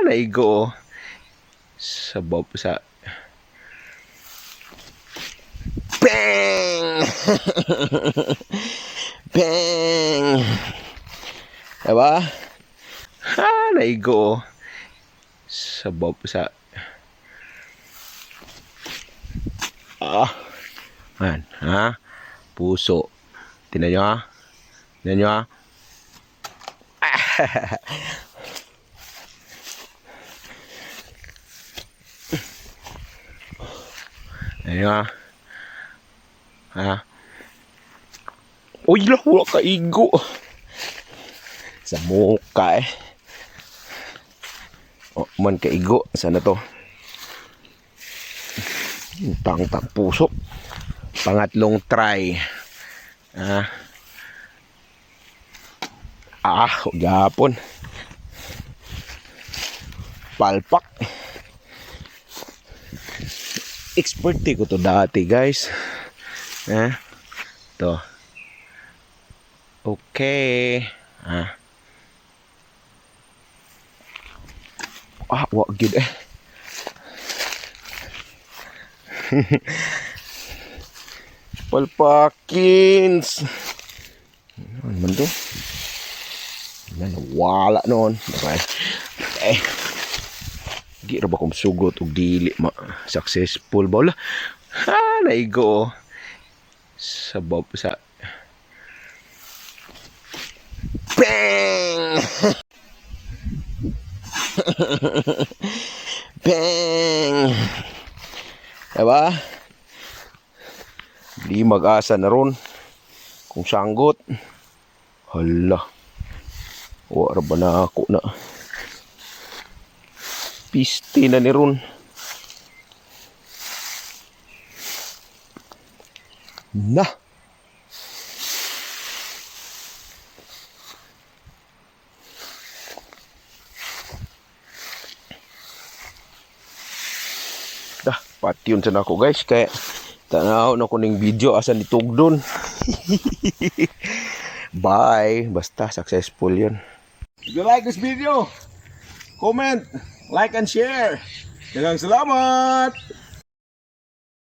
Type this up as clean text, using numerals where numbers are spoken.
Naigo. Sabaw sa bang. Bang. Diba? Naigo. Sabaw sa man, ha? Puso. Tingnan nyo, ha? Tingnan nyo, ha? Tingnan nyo, ha? Ha? Uy, wala ka igo. Sa muka, eh. O, man ka igo. Sana to? Tang puso. Pangatlong try. Gapon. Palpak. Experte ko to dati, guys. To. Okay. Wag gid eh. Palpakins. Ano man to? Wala noon. Di ra ba kong sugot og dili successful ba wala? Naigo. Sabaw sa bang. Bang. Diba? Di mag-asa na ron kung sanggot. Hala. Wala ba na ako na. Piste na ni ron. Na. Pati yun sa nako, guys. Kaya tanaw na ko ning video asan itugdon. Bye. Basta successful yun. If you like this video, comment, like and share. Daghang salamat.